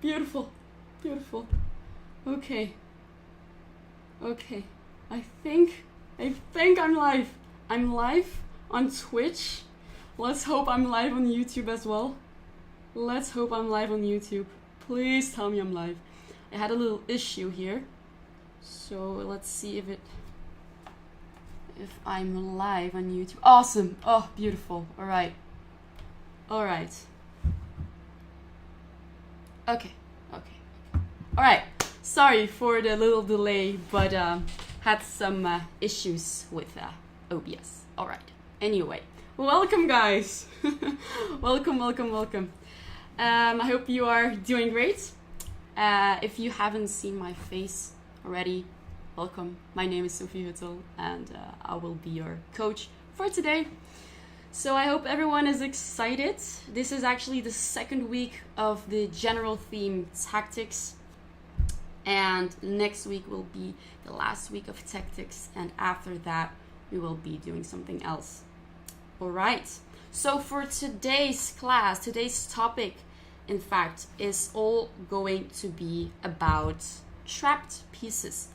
Beautiful. Beautiful. Okay. Okay. I think I'm live. I'm live on Twitch. Let's hope I'm live on YouTube as well. Let's hope I'm live on YouTube. Please tell me I'm live. I had a little issue here. So let's see if I'm live on YouTube. Awesome. Oh, beautiful. All right. All right. Okay. All right. Sorry for the little delay, but had some issues with OBS. All right. Anyway, welcome, guys. welcome. I hope you are doing great. If you haven't seen my face already, welcome. My name is Sofie Huttl, and I will be your coach for today. So I hope everyone is excited. This is actually the second week of the general theme tactics, and next week will be the last week of tactics, and after that we will be doing something else. All right. So for today's class, today's topic, in fact, is all going to be about trapped pieces.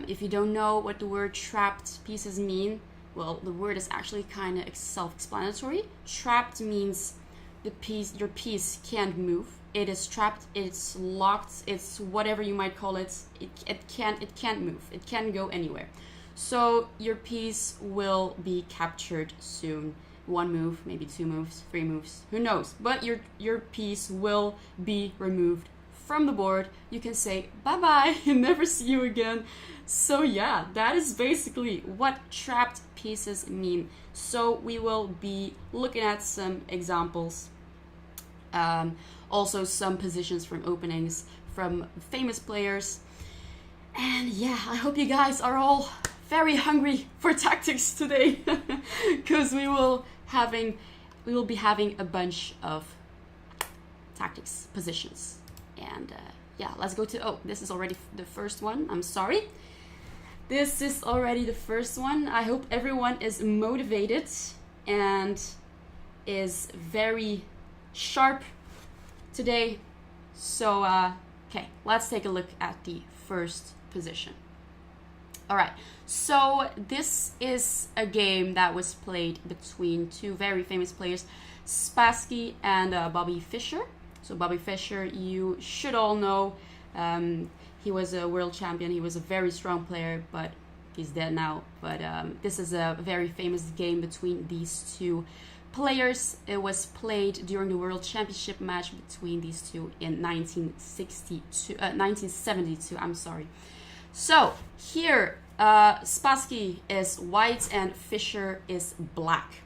If you don't know what the word trapped pieces mean, well, the word is actually kind of self-explanatory. Trapped means your piece can't move. It is trapped, it's locked, it's whatever you might call it. It can't move. It can't go anywhere. So your piece will be captured soon. 1 move, maybe 2 moves, 3 moves, who knows? But your piece will be removed from the board. You can say bye-bye and never see you again. So yeah, that is basically what trapped pieces mean. So we will be looking at some examples, also some positions from openings from famous players. And yeah, I hope you guys are all very hungry for tactics today, because we will be having a bunch of tactics positions. And yeah, let's go to, this is already the first one. I'm sorry. This is already the first one. I hope everyone is motivated and is very sharp today. So, okay, let's take a look at the first position. All right, so this is a game that was played between two very famous players, Spassky and Bobby Fischer. So Bobby Fischer, you should all know. He was a world champion. He was a very strong player, but he's dead now. But this is a very famous game between these two players. It was played during the World Championship match between these two in 1972. I'm sorry. So here, Spassky is white and Fischer is black.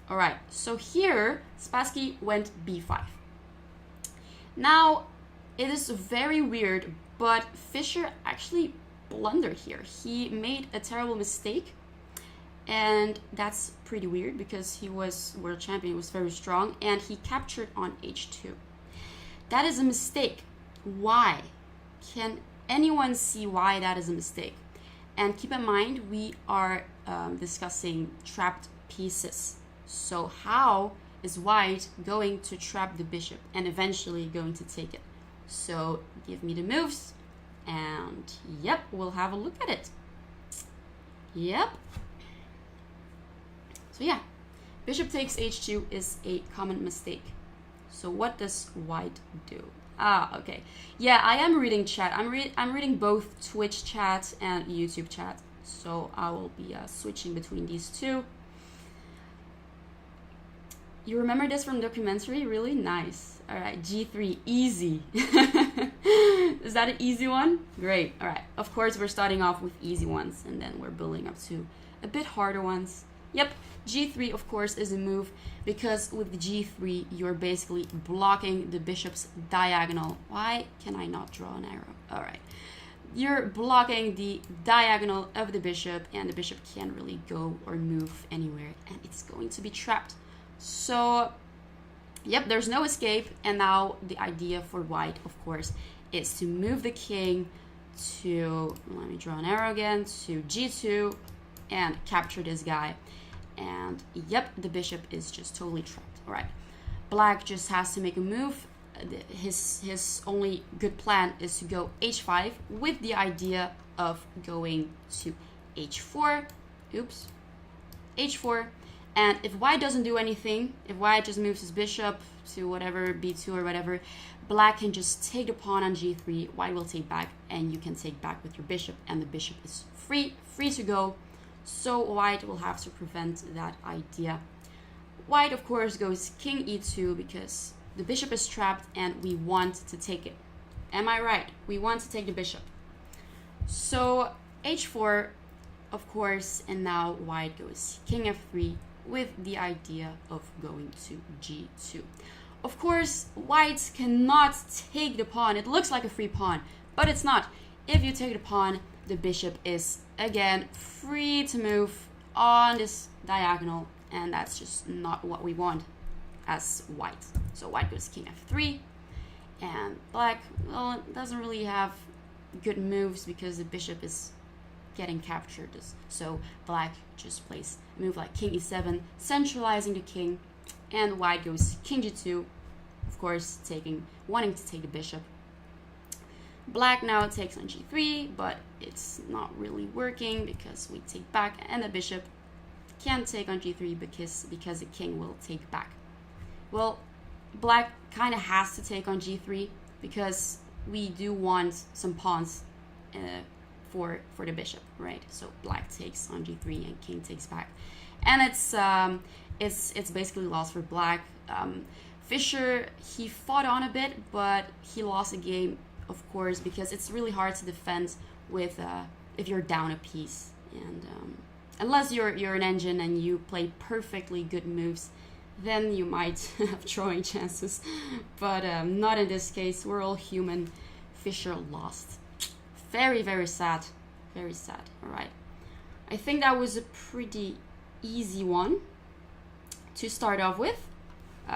All right. So here, Spassky went b5. Now, it is very weird, but Fischer actually blundered here. He made a terrible mistake, and that's pretty weird because he was world champion, he was very strong, and he captured on h2. That is a mistake. Why? Can anyone see why that is a mistake? And keep in mind, we are discussing trapped pieces. So how is white going to trap the bishop and eventually going to take it? So give me the moves, and yep, we'll have a look at it. Yep. So yeah, bishop takes h2 is a common mistake. So what does white do? Okay. Yeah, I am reading chat. I'm reading both Twitch chat and YouTube chat. So I will be switching between these two. You remember this from documentary? Really nice. All right, g3, easy. Is that an easy one? Great. All right. Of course, we're starting off with easy ones, and then we're building up to a bit harder ones. Yep, g3, of course, is a move, because with g3, you're basically blocking the bishop's diagonal. Why can I not draw an arrow? All right. You're blocking the diagonal of the bishop, and the bishop can't really go or move anywhere, and it's going to be trapped. So, yep, there's no escape, and now the idea for white, of course, is to move the king to, let me draw an arrow again, to g2 and capture this guy. And yep, the bishop is just totally trapped. All right, black just has to make a move, his only good plan is to go h5 with the idea of going to h4. Oops. h4. And if white doesn't do anything, if white just moves his bishop to whatever, b2 or whatever, black can just take the pawn on g3, white will take back, and you can take back with your bishop, and the bishop is free to go. So white will have to prevent that idea. White, of course, goes king e2 because the bishop is trapped and we want to take it. Am I right? We want to take the bishop. So h4, of course, and now white goes king f3 with the idea of going to g2. Of course, white cannot take the pawn. It looks like a free pawn, but it's not. If you take the pawn, the bishop is again free to move on this diagonal, and that's just not what we want as white. So white goes king f3, and black, well, doesn't really have good moves because the bishop is getting captured. So black just plays a move like king e7, centralizing the king, and white goes king g2, of course wanting to take the bishop. Black now takes on g3, but it's not really working because we take back, and the bishop can't take on g3 because the king will take back. Well, black kind of has to take on g3 because we do want some pawns for the bishop, right? So black takes on g3 and king takes back, and it's basically lost for black. Fischer, he fought on a bit, but he lost a game, of course, because it's really hard to defend with if you're down a piece, and unless you're an engine and you play perfectly good moves, then you might have drawing chances, but not in this case. We're all human. Fischer lost. Very, very sad. Very sad. All right. I think that was a pretty easy one to start off with.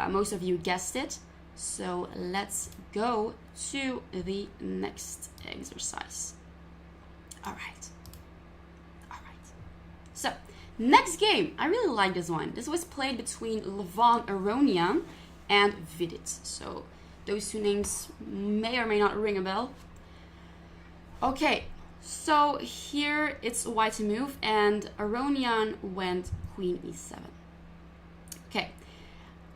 Most of you guessed it. So let's go to the next exercise. All right. All right. So next game. I really like this one. This was played between Aronian and Vidit. So those two names may or may not ring a bell. Okay, so here it's white to move, and Aronian went queen e7. Okay,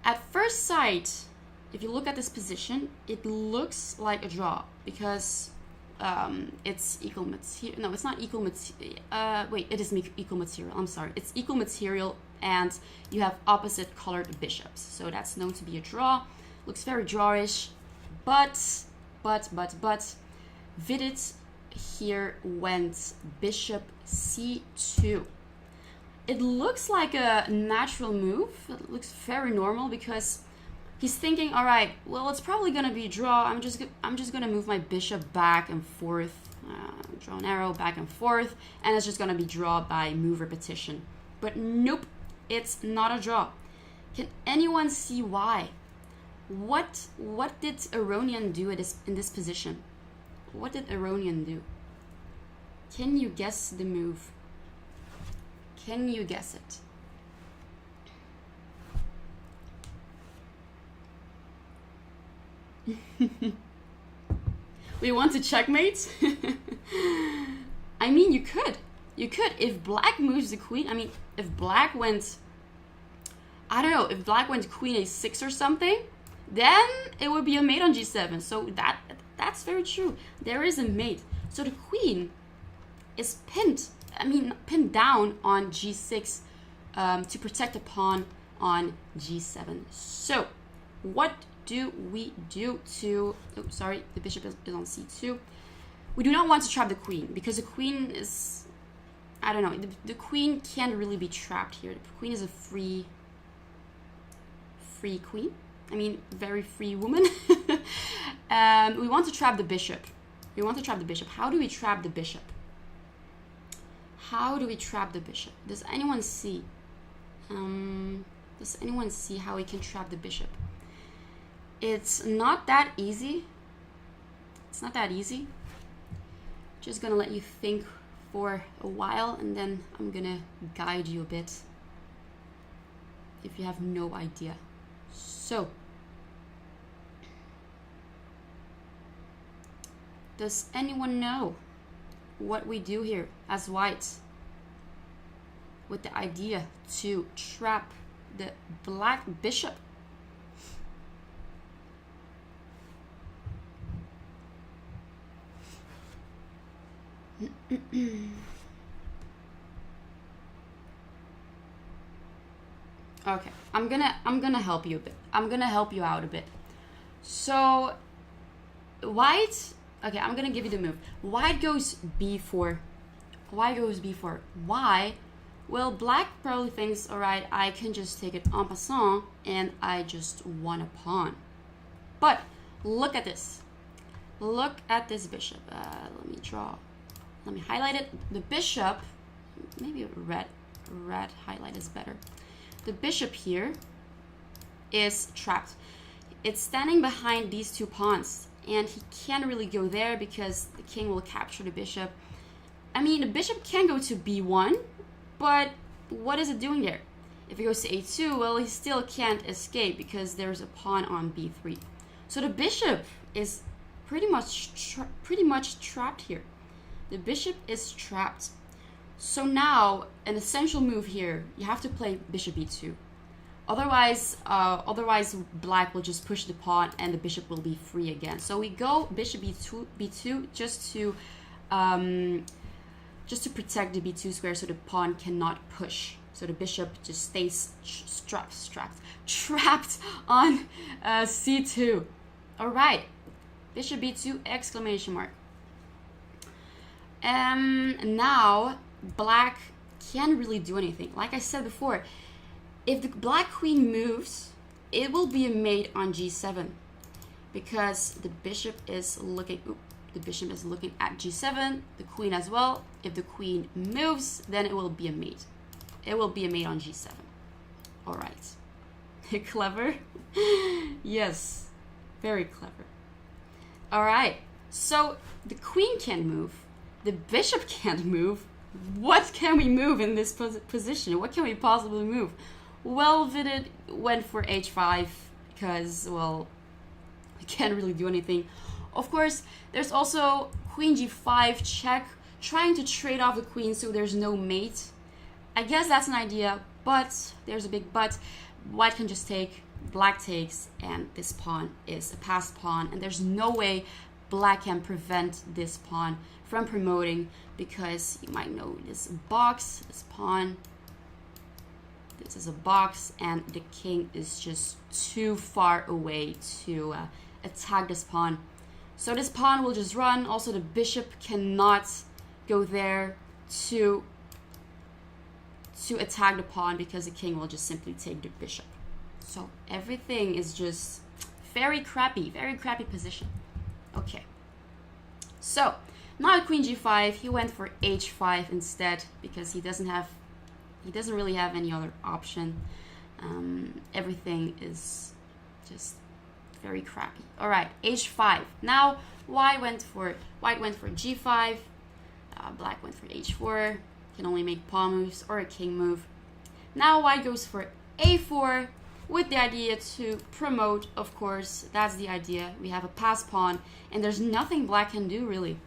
at first sight, if you look at this position, it looks like a draw because it's equal material. No, it's not equal material. Wait, it is equal material. I'm sorry. It's equal material, and you have opposite colored bishops. So that's known to be a draw. Looks very drawish, but Vidit here went bishop c2. It looks like a natural move. It looks very normal because he's thinking, all right, well, it's probably gonna be a draw. I'm just gonna move my bishop back and forth, draw an arrow back and forth, and it's just gonna be draw by move repetition. But nope, it's not a draw. Can anyone see why? What did Aronian do in this position? What did Aronian do? Can you guess the move? Can you guess it? We want to checkmate? I mean, you could. You could. If black moves the queen, I mean, if black went, I don't know, if black went queen a6 or something, then it would be a mate on g7. So that's very true. There is a mate. So the queen is pinned down on g6 to protect the pawn on g7. So what do we do to, oh, sorry, the bishop is on c2. We do not want to trap the queen because the queen is, I don't know, the queen can't really be trapped here. The queen is a free queen. I mean, very free woman. We want to trap the bishop. How do we trap the bishop? How do we trap the bishop? Does anyone see? Does anyone see how we can trap the bishop? It's not that easy. Just gonna let you think for a while, and then I'm gonna guide you a bit if you have no idea. So Does anyone know what we do here as white with the idea to trap the black bishop? Okay, I'm gonna help you a bit. I'm gonna help you out a bit. So white, okay, I'm gonna give you the move. White goes b4. White goes b4. Why? Well, black probably thinks, all right, I can just take it en passant and I just won a pawn. But look at this. Look at this bishop. Let me draw. Let me highlight it. The bishop, maybe red highlight is better. The bishop here is trapped. It's standing behind these two pawns, and he can't really go there because the king will capture the bishop. I mean, the bishop can go to b1, but what is it doing there? If he goes to a2, well, he still can't escape because there's a pawn on b3. So the bishop is pretty much trapped here. The bishop is trapped. So now, an essential move here, you have to play bishop b2. Otherwise black will just push the pawn and the bishop will be free again. So we go bishop b2 just to protect the b2 square so the pawn cannot push. So the bishop just stays trapped on c2. All right, bishop b2 exclamation mark. Now black can't really do anything. Like I said before, if the black queen moves, it will be a mate on g7 because the bishop is looking at g7, the queen as well. If the queen moves, then it will be a mate. It will be a mate on g7. All right. Clever? Yes, very clever. All right, so the queen can't move, the bishop can't move. What can we move in this position? What can we possibly move? Well, Vidit went for h5 because, well, we can't really do anything. Of course, there's also queen g5 check, trying to trade off the queen so there's no mate. I guess that's an idea, but there's a big but. White can just take, black takes, and this pawn is a passed pawn, and there's no way black can prevent this pawn from promoting because you might know this box, this pawn. This is a box, and the king is just too far away to attack this pawn. So this pawn will just run. Also, the bishop cannot go there to attack the pawn because the king will just simply take the bishop. So everything is just very crappy position. Okay. So now at queen g5, he went for h5 instead because he doesn't really have any other option. Everything is just very crappy. All right, h5. Now white went for g5. Black went for h4. Can only make pawn moves or a king move. Now white goes for a4 with the idea to promote. Of course, that's the idea. We have a passed pawn, and there's nothing black can do really.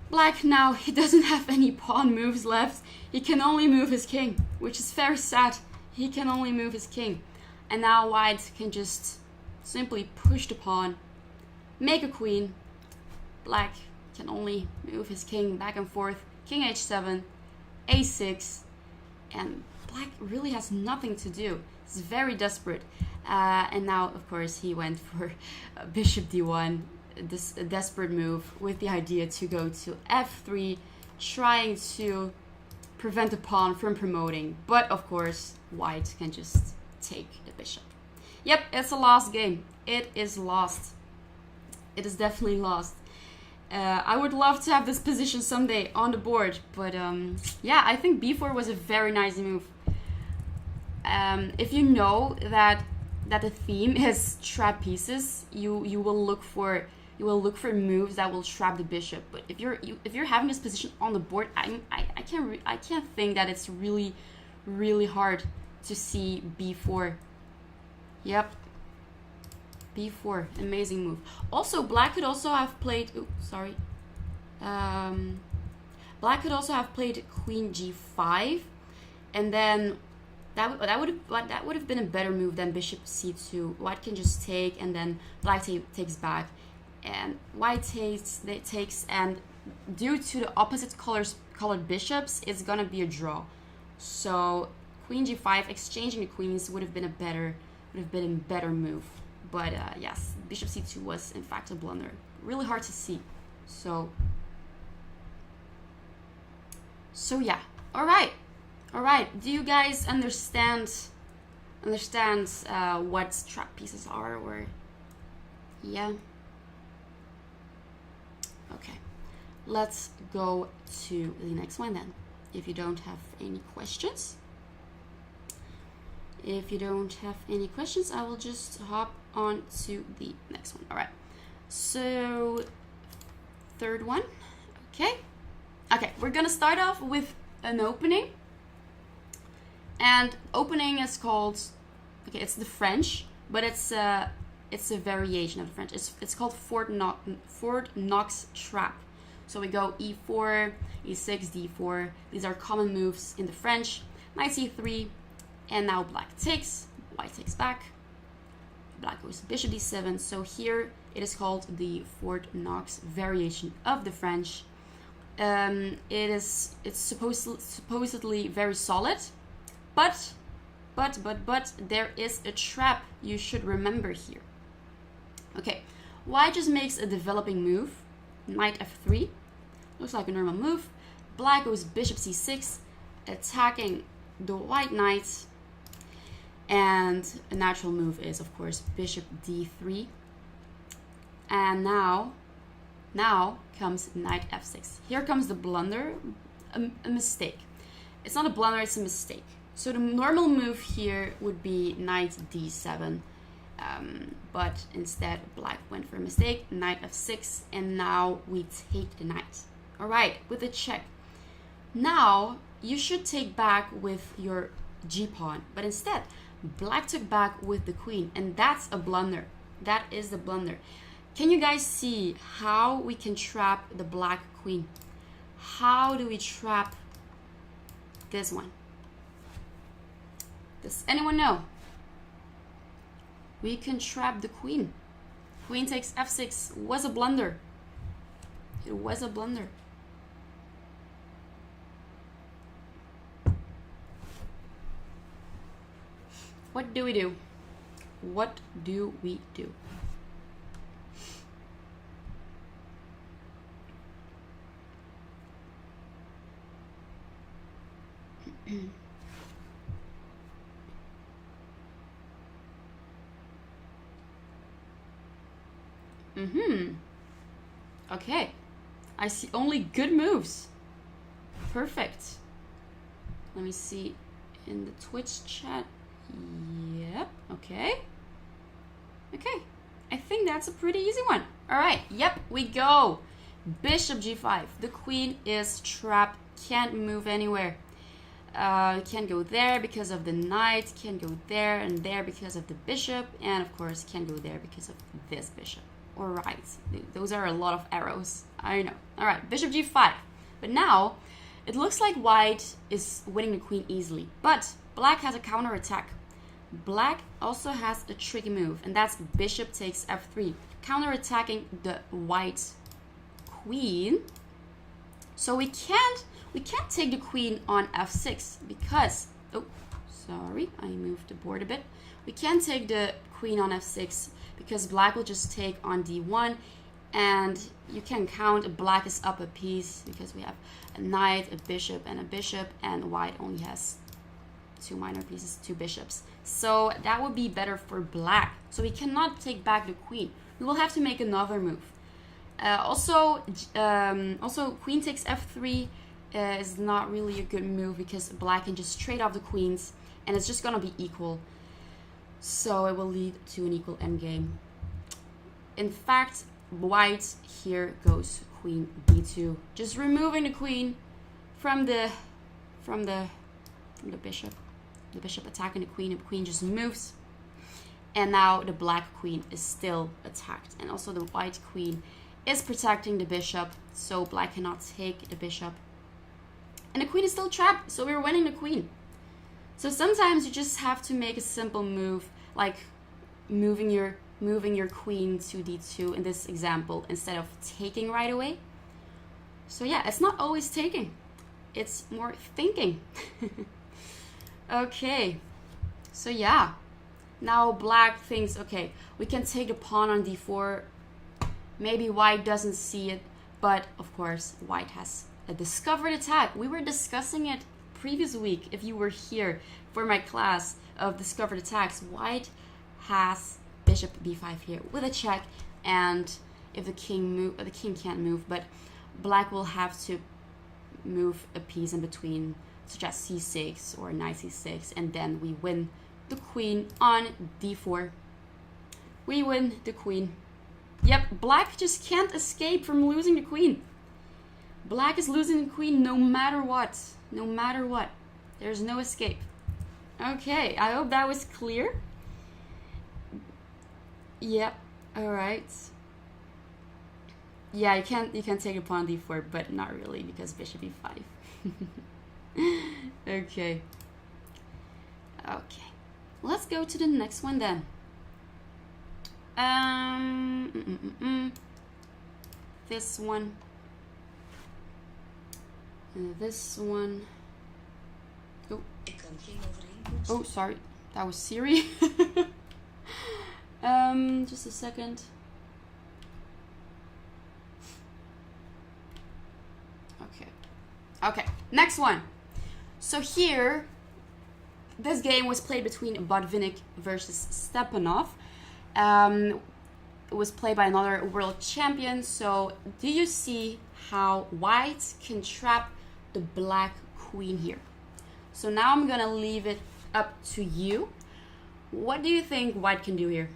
Black now, he doesn't have any pawn moves left. He can only move his king, which is very sad. He can only move his king. And now white can just simply push the pawn, make a queen. Black can only move his king back and forth. King h7, a6, and black really has nothing to do. He's very desperate. And now, of course, he went for bishop d1. This desperate move with the idea to go to f3, trying to prevent the pawn from promoting. But of course, white can just take the bishop. Yep, it's a lost game. It is lost. It is definitely lost. I would love to have this position someday on the board, but yeah, I think b4 was a very nice move. If you know that the theme is trap pieces, you will look for moves that will trap the bishop. But if you're having this position on the board, I can't think that it's really hard to see b4. Yep, b4, amazing move. Also, black could also have played, black could also have played queen g5, and then that would have been a better move than bishop c2. White can just take, and then black takes back, and white takes, and due to the opposite colored bishops, it's gonna be a draw. So queen g5, exchanging the queens would have been a better move. But yes, bishop c2 was in fact a blunder. Really hard to see. So yeah. All right. Do you guys understand what trap pieces are, or yeah? Okay. Let's go to the next one then. If you don't have any questions. I will just hop on to the next one. All right. So, third one. Okay, we're gonna start off with an opening. And opening is called, it's the French, but it's a variation of the French. It's called Fort Knox trap. So we go e4, e6, d4. These are common moves in the French. Knight c3. And now black takes, white takes back, black goes bishop d7. So here it is called the Fort Knox variation of the French. It's supposedly very solid, but there is a trap you should remember here. Okay, white just makes a developing move, knight f3, looks like a normal move. Black goes bishop c6, attacking the white knight. And a natural move is, of course, bishop d3. And now comes knight f6. Here comes the blunder, a mistake. It's not a blunder, it's a mistake. So the normal move here would be knight d7. But instead, black went for a mistake, knight f6. And now we take the knight. All right, with a check. Now, you should take back with your g-pawn. But instead, black took back with the queen, and that's a blunder. That is the blunder. Can you guys see how we can trap the black queen? How do we trap this one? Does anyone know? We can trap the queen. Queen takes f6 was a blunder. It was a blunder. What do we do? What do we do? Okay. I see only good moves. Perfect. Let me see in the Twitch chat. Yep. Okay. I think that's a pretty easy one. All right. Yep. We go. Bishop g5. The queen is trapped. Can't move anywhere. Can't go there because of the knight. Can't go there and there because of the bishop. And of course, can't go there because of this bishop. All right. Those are a lot of arrows. I know. All right. Bishop g5. But now, it looks like white is winning the queen easily. But black has a counter attack. Black also has a tricky move, and that's bishop takes f3, counter-attacking the white queen. So we can't take the queen on f6 because, oh, sorry, I moved the board a bit. We can't take the queen on f6 because black will just take on d1, and you can count black is up a piece because we have a knight, a bishop, and white only has two minor pieces, two bishops. So that would be better for black. So we cannot take back the queen. We will have to make another move. Also, queen takes f3 is not really a good move because black can just trade off the queens and it's just gonna be equal. So it will lead to an equal endgame. In fact, white here goes queen b2, just removing the queen from the bishop. The bishop attacking the queen just moves. And now the black queen is still attacked. And also the white queen is protecting the bishop. So black cannot take the bishop. And the queen is still trapped. So we're winning the queen. So sometimes you just have to make a simple move, like moving your queen to d2 in this example instead of taking right away. So yeah, it's not always taking. It's more thinking. Okay. So yeah. Now black thinks, okay, we can take the pawn on d4. Maybe white doesn't see it, but of course white has a discovered attack. We were discussing it previous week if you were here for my class of discovered attacks. White has bishop b5 here with a check, and if the king can't move, but black will have to move a piece in between, such as c6 or knight c6, and then we win the queen on d4. We win the queen. Yep, black just can't escape from losing the queen. Black is losing the queen no matter what. No matter what. There's no escape. Okay, I hope that was clear. Yep, alright. Yeah, you can take a pawn d4, but not really because bishop e5. Okay. Okay. Let's go to the next one then. This one. This one. Oh, sorry. That was Siri. Just a second. Okay, next one. So here, this game was played between Botvinnik versus Stefanov. It was played by another world champion. So do you see how white can trap the black queen here? So now I'm gonna leave it up to you. What do you think white can do here?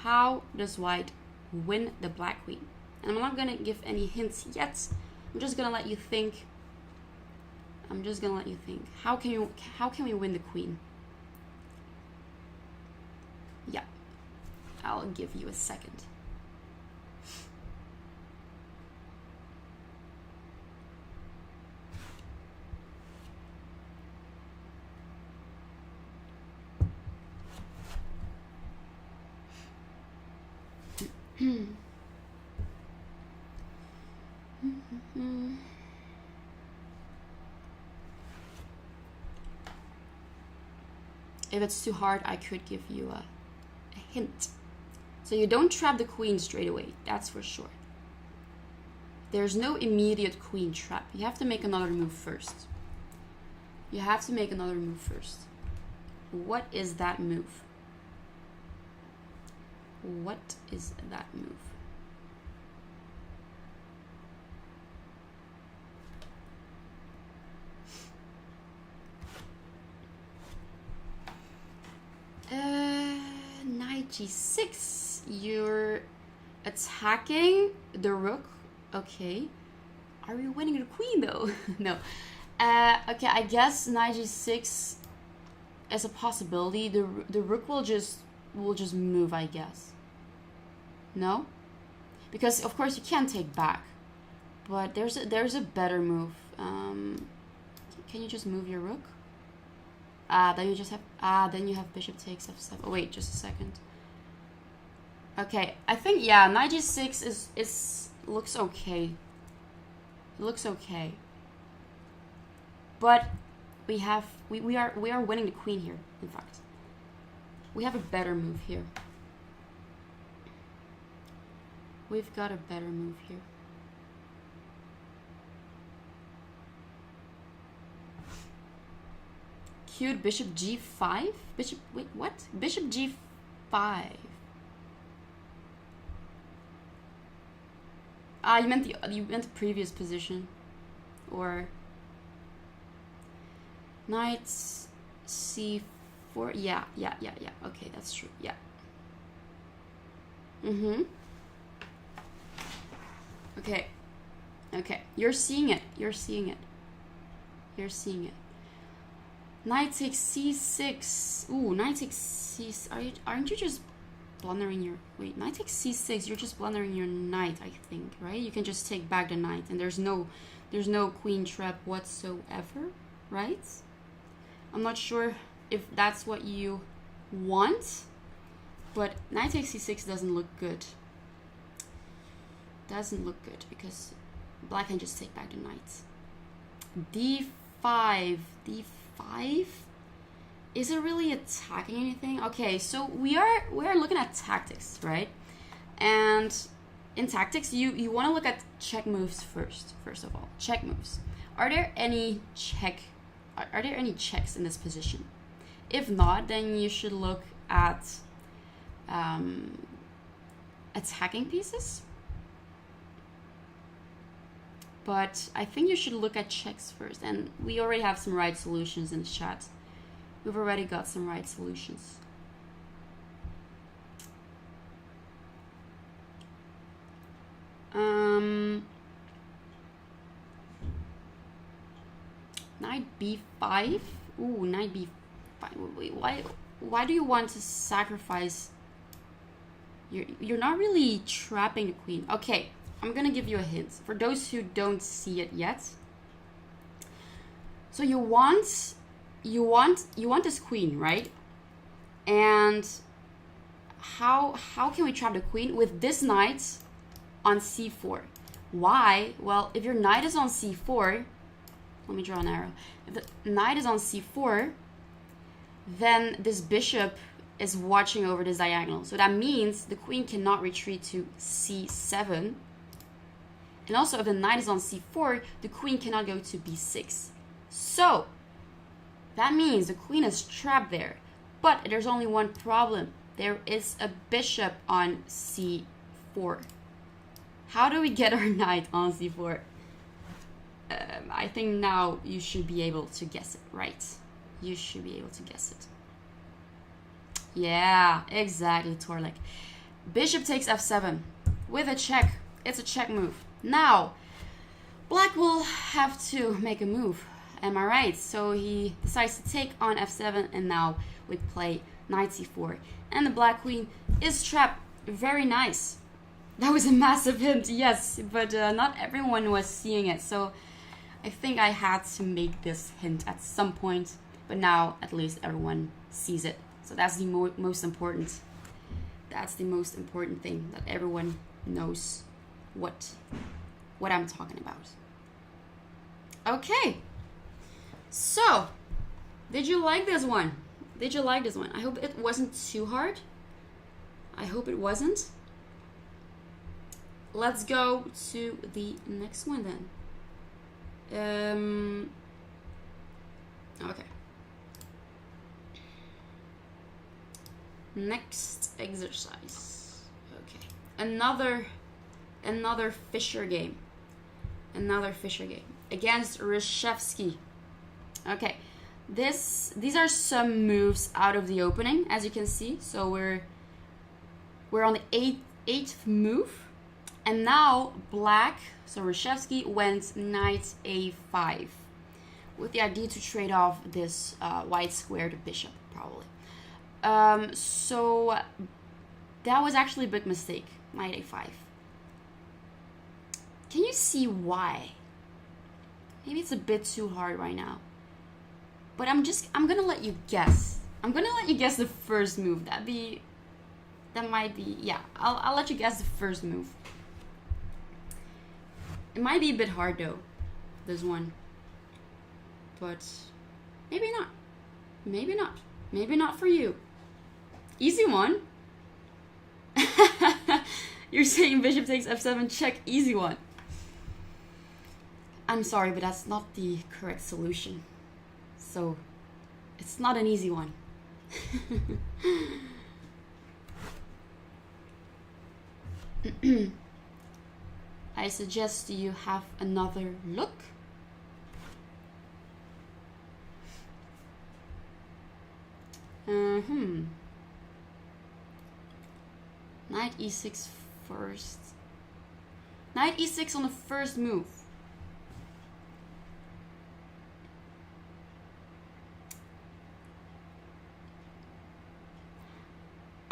How does white win the black queen? And I'm not gonna give any hints yet. I'm just gonna let you think. How can we win the queen? Yeah, I'll give you a second. If it's too hard, I could give you a hint. So you don't trap the queen straight away, that's for sure. There's no immediate queen trap. You have to make another move first. What is that move? What is that move? Knight g6. You're attacking the rook. Okay. Are you winning the queen though? No. Okay, I guess knight g6 is a possibility. The rook will just move, I guess. No? Because of course you can take back. But there's a better move. Can you just move your rook? Then you just have then you have bishop takes f7. Oh wait, just a second. Okay, I think yeah, knight g6 is looks okay. It looks okay. But we are winning the queen here, in fact. We have a better move here. We've got a better move here. Cute bishop g5? Wait, what? Bishop g5. You meant the previous position. Or knight c4. Yeah. Okay, that's true. Yeah. Okay. You're seeing it. Knight takes c6. Ooh, knight takes c6. Aren't you just blundering your... Wait, knight takes c6. You're just blundering your knight, I think, right? You can just take back the knight, and there's no queen trap whatsoever, right? I'm not sure if that's what you want, but knight takes c6 doesn't look good. Doesn't look good because black can just take back the knight. d5. d5. Is it really attacking anything? Okay, so we are looking at tactics, right? And in tactics, you want to look at check moves first of all. Check moves. Are there any checks in this position? If not, then you should look at attacking pieces. But I think you should look at checks first. And we already have some right solutions in the chat. We've already got some right solutions. Knight b5. Ooh, knight b5. Wait, why do you want to sacrifice? You're not really trapping the queen. Okay. I'm gonna give you a hint for those who don't see it yet. So you want this queen, right? And how can we trap the queen with this knight on c4? Why? Well, if your knight is on c4, let me draw an arrow. If the knight is on c4, then this bishop is watching over this diagonal. So that means the queen cannot retreat to c7. And also, if the knight is on c4, the queen cannot go to b6. So, that means the queen is trapped there. But there's only one problem. There is a bishop on c4. How do we get our knight on c4? I think now you should be able to guess it, right? You should be able to guess it. Yeah, exactly, Torlek. Bishop takes f7 with a check. It's a check move. Now, black will have to make a move. Am I right? So he decides to take on f7, and now we play knight c4. And the black queen is trapped. Very nice. That was a massive hint, yes, but not everyone was seeing it. So I think I had to make this hint at some point, but now at least everyone sees it. So that's the most important. That's the most important thing, that everyone knows what I'm talking about. Okay. So, did you like this one? Did you like this one? I hope it wasn't too hard. I hope it wasn't. Let's go to the next one then. Okay. Next exercise. Okay. Another Fischer game. Another Fischer game against Reshevsky. Okay. These are some moves out of the opening, as you can see. So we're on the eighth move. And now black, so Reshevsky went knight a5 with the idea to trade off this white squared bishop, probably. So that was actually a big mistake, knight a5. Can you see why? Maybe it's a bit too hard right now. But I'm gonna let you guess. I'm gonna let you guess the first move. That might be, yeah, I'll let you guess the first move. It might be a bit hard though, this one. But maybe not. Maybe not. Maybe not for you. Easy one. You're saying bishop takes f7, check, easy one. I'm sorry, but that's not the correct solution. So, it's not an easy one. I suggest you have another look. Knight e6 first. Knight e6 on the first move.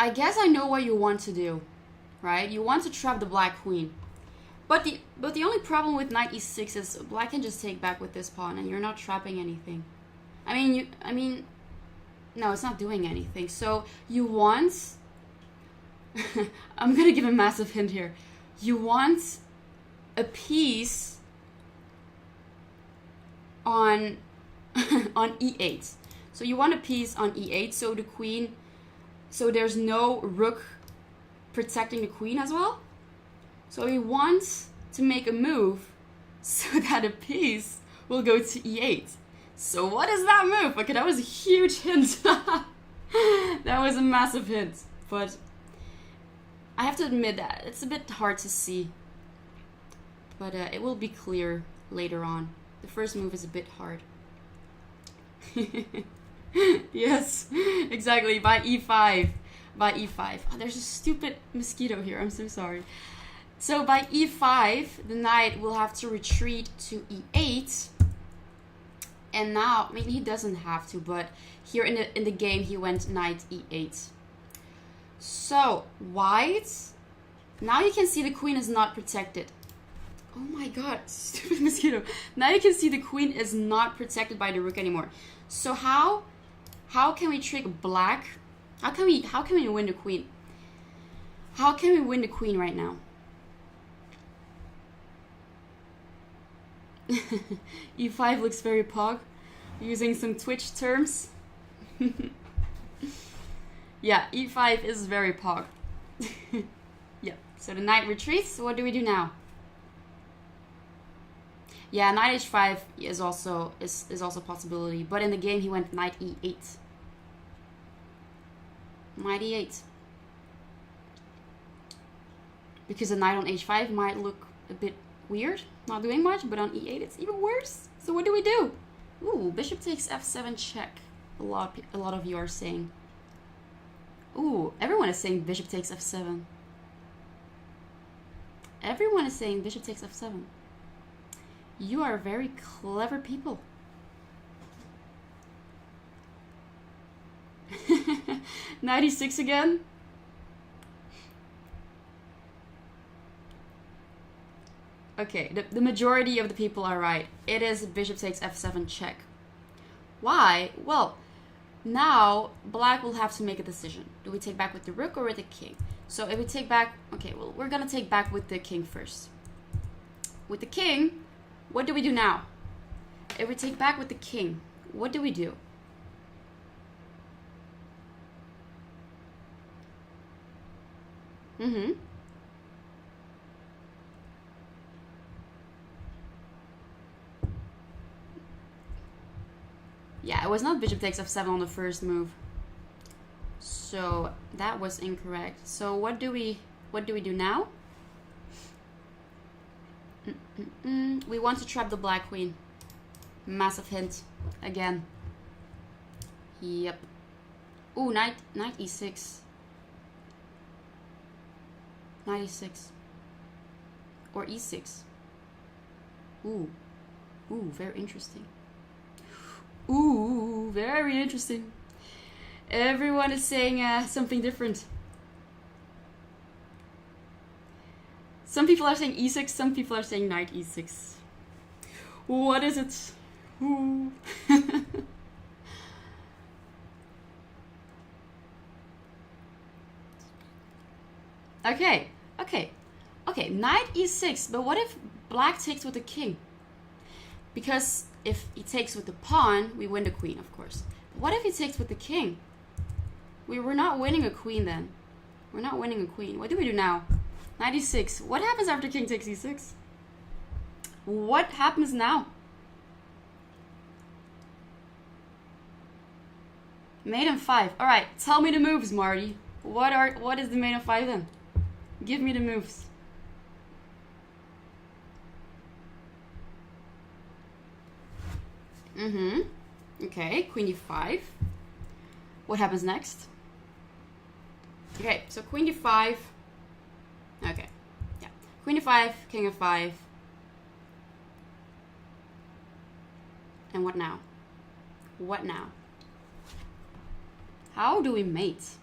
I guess I know what you want to do, right? You want to trap the black queen. But the only problem with knight e6 is black can just take back with this pawn, and you're not trapping anything. I mean, no, it's not doing anything. So you want... I'm gonna give a massive hint here. You want a piece on on e8. So you want a piece on e8, so the queen... So there's no rook protecting the queen as well. So he wants to make a move so that a piece will go to e8. So what is that move? Okay, that was a huge hint. That was a massive hint. But I have to admit that it's a bit hard to see. But it will be clear later on. The first move is a bit hard. Yes, exactly. By e5. By e5. Oh, there's a stupid mosquito here. I'm so sorry. So by e5, the knight will have to retreat to e8. And now, I mean, he doesn't have to, but here in the game, he went knight e8. So, white, now you can see the queen is not protected. Oh my god, stupid mosquito. Now you can see the queen is not protected by the rook anymore. So how can we trick black? How can we win the queen? How can we win the queen right now? e5 looks very pog, using some Twitch terms. Yeah, e5 is very pog. Yeah, so the knight retreats. So what do we do now? Yeah, knight h5 is also a possibility, but in the game he went knight e8. Knight e8. Because the knight on h5 might look a bit weird, not doing much, but on e8 it's even worse. So what do we do? Ooh, bishop takes f7 check. A lot of you are saying. Ooh, everyone is saying bishop takes f7. Everyone is saying bishop takes f7. You are very clever people. 96 again? Okay, the majority of the people are right. It is bishop takes f7 check. Why? Well, now black will have to make a decision. Do we take back with the rook or with the king? So if we take back... Okay, well, we're gonna take back with the king first. With the king, what do we do now? If we take back with the king, what do we do? Yeah, it was not bishop takes f7 on the first move. So that was incorrect. So what do we do now? We want to trap the black queen. Massive hint. Again. Yep. Ooh, knight e6. Knight e6. Or e6. Ooh. Ooh, very interesting. Ooh, very interesting. Everyone is saying something different. Some people are saying e6, some people are saying knight e6. What is it? Ooh. Okay, knight e6, but what if black takes with the king? Because if he takes with the pawn, we win the queen, of course. But what if he takes with the king? We're not winning a queen then. We're not winning a queen. What do we do now? Knight e6. What happens after king takes e6? What happens now? Mate on 5. Alright, tell me the moves, Marty. What is the mate on 5 then? Give me the moves. Okay, queen e5. What happens next? Okay, so queen e5. Okay, yeah. Queen e5, king f5. And what now? What now? How do we mate?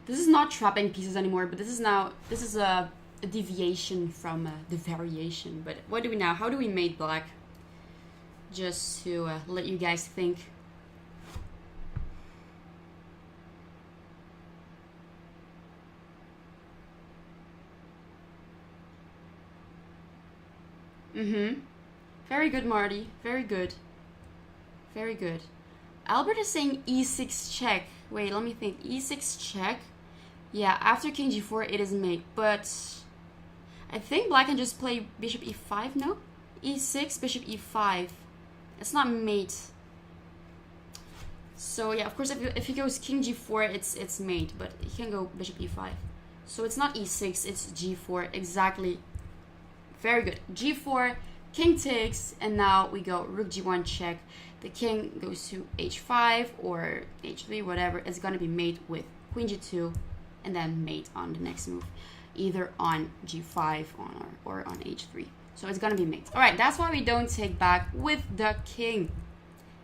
This is not trapping pieces anymore, but this is a deviation from the variation. But what do we now? How do we mate black? Just to let you guys think. Very good, Marty. Very good. Very good. Albert is saying e6 check. Wait, let me think. E6 check. Yeah, after king g4 it is mate, but I think black can just play bishop e5, no? E6, bishop e5. It's not mate. So yeah, of course if he goes king g4 it's mate, but he can go bishop e5. So it's not e6, it's g4. Exactly. Very good. G4, king takes, and now we go rook g1 check. The king goes to h5 or h3, whatever. It's gonna be mate with queen g2, and then mate on the next move, either on g5 or on h3. So it's gonna be mate. All right, that's why we don't take back with the king,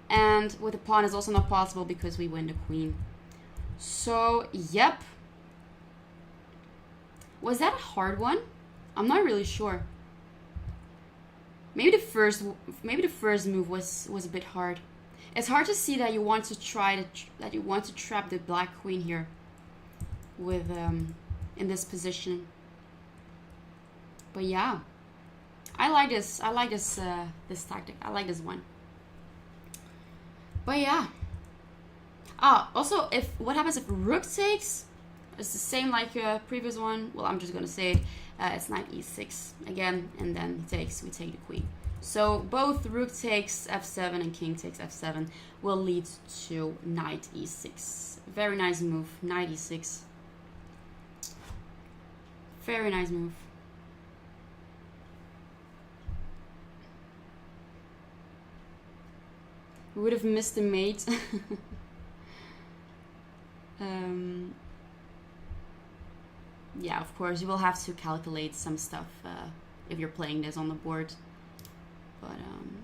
and with the pawn is also not possible because we win the queen. So yep. Was that a hard one? I'm not really sure. Maybe the first move was a bit hard. It's hard to see that you want to trap the black queen here with in this position. But yeah, I like this. I like this this tactic. I like this one. But yeah. Also, what happens if rook takes? It's the same like previous one. Well, I'm just gonna say it. It's knight e6 again, and then he takes. We take the queen. So both rook takes f7 and king takes f7 will lead to knight e6. Very nice move, knight e6. Very nice move. We would have missed the mate. Yeah, of course, you will have to calculate some stuff if you're playing this on the board. But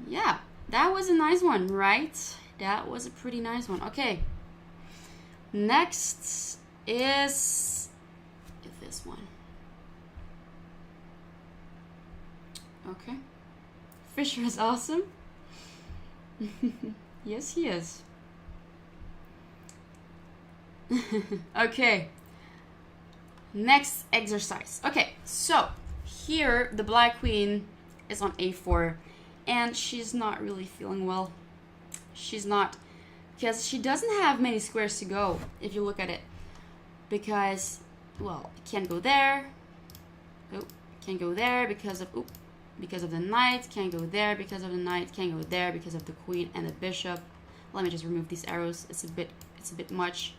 yeah, that was a nice one, right? That was a pretty nice one. Okay. Next is this one. Okay. Fischer is awesome. Yes, he is. Okay. Next exercise. Okay, so here the black queen is on a4 and she's not really feeling well. She's not, because she doesn't have many squares to go if you look at it. Because, well, it can't go there. Oh, can't go there because of the knight. Can't go there because of the knight. Can't go there because of the queen and the bishop. Let me just remove these arrows. It's a bit much.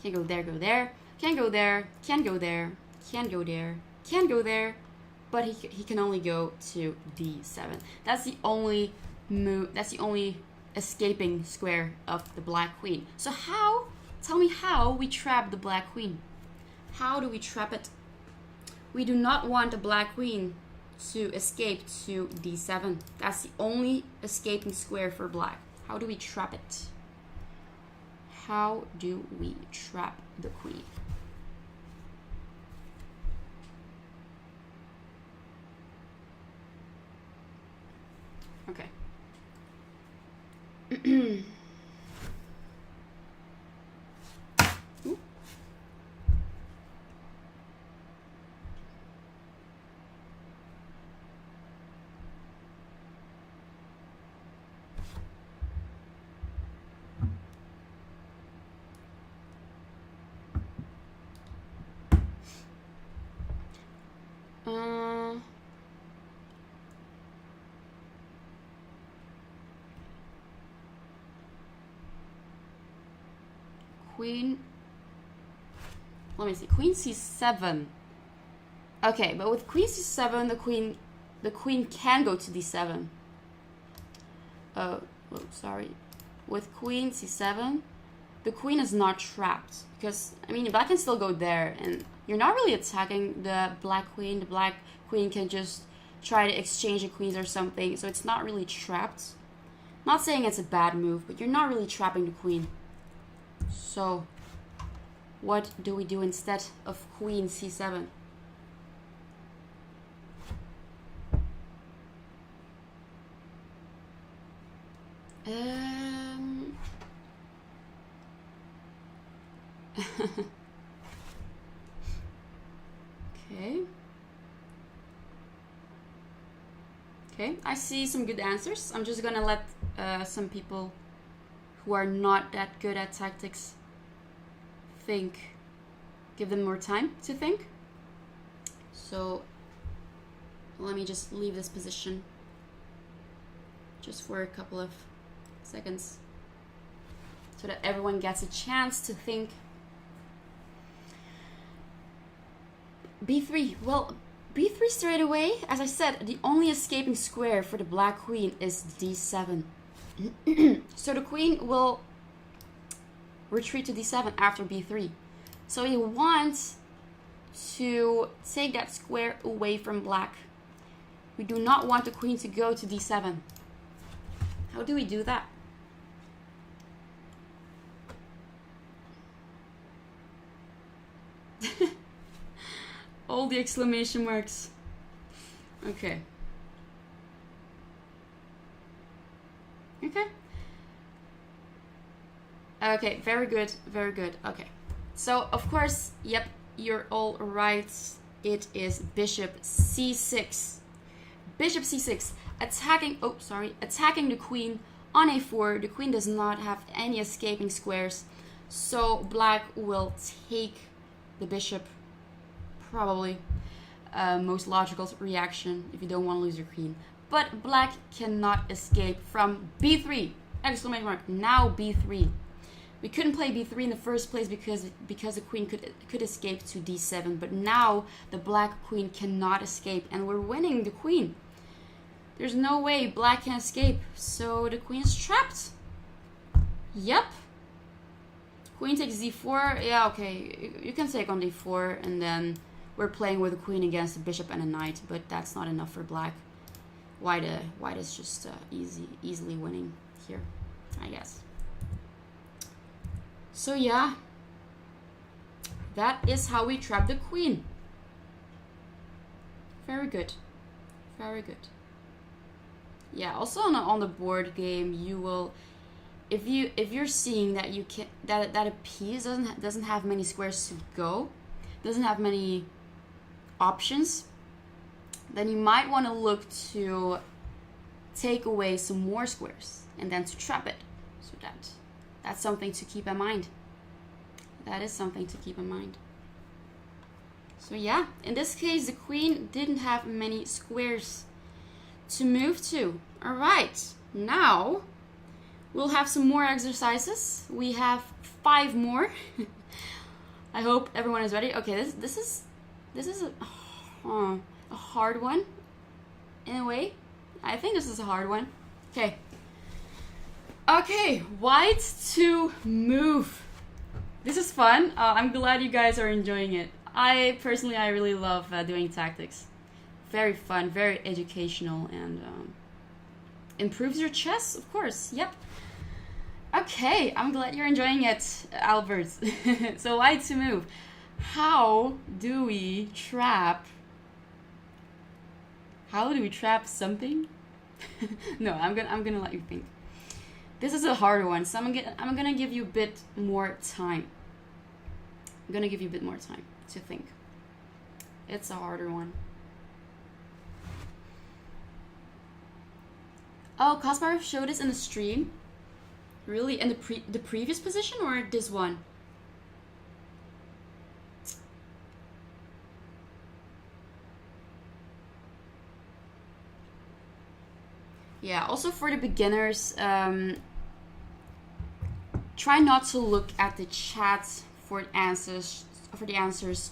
Can't go there, go there. Can't go there, can't go there, can't go there, can't go there, but he can only go to d7. That's the only move, that's the only escaping square of the black queen. So tell me how we trap the black queen. How do we trap it? We do not want the black queen to escape to d7. That's the only escaping square for black. How do we trap it? How do we trap the queen? Okay. Queen, let me see, queen c7. Okay, but with queen c7, the queen can go to d7. Oh, sorry. With queen c7, the queen is not trapped because, I mean, black can still go there, and you're not really attacking the black queen. The black queen can just try to exchange the queens or something, so it's not really trapped. Not saying it's a bad move, but you're not really trapping the queen. So What do we do instead of queen c7? Okay. Okay, I see some good answers. I'm just gonna let some people who are not that good at tactics think. Give them more time to think. So let me just leave this position just for a couple of seconds so that everyone gets a chance to think. b3. Well, b3 straight away. As I said, the only escaping square for the black queen is d7. So the queen will retreat to d7 after b3. So you want to take that square away from black. We do not want the queen to go to d7. How do we do that? All the exclamation marks. Okay. Okay. Okay, very good, very good. Okay. So, of course, yep, you're all right. It is bishop c6. Bishop c6. Attacking the queen on a4. The queen does not have any escaping squares. So, black will take the bishop. Probably most logical reaction if you don't want to lose your queen. But black cannot escape from b3. Exclamation mark. Now b3. We couldn't play b3 in the first place because the queen could escape to d7. But now the black queen cannot escape, and we're winning the queen. There's no way black can escape, so the queen is trapped. Yep. Queen takes d4. Yeah, okay. You can take on d4, and then we're playing with a queen against a bishop and a knight, but that's not enough for black. White is just easily winning here, I guess. So yeah, that is how we trap the queen. Very good, very good. Yeah. Also on the board game, you will, if you're seeing that you can that a piece doesn't have many squares to go, doesn't have many options, then you might want to look to take away some more squares and then to trap it. So that's something to keep in mind. That is something to keep in mind. So yeah, in this case the queen didn't have many squares to move to. All right, now we'll have some more exercises. We have 5 more. I hope everyone is ready. Okay, this is a hard one, in a way. I think this is a hard one. Okay. Okay, white to move. This is fun. I'm glad you guys are enjoying it. I really love doing tactics. Very fun, very educational, and improves your chess, of course. Yep. Okay, I'm glad you're enjoying it, Albert. So white to move. How do we trap something? No, I'm gonna let you think. This is a hard one, so I'm gonna give you a bit more time. I'm gonna give you a bit more time to think. It's a harder one. Oh, Kaspar showed this in the stream. Really? In the previous position or this one? Yeah, also for the beginners, try not to look at the chat for the answers.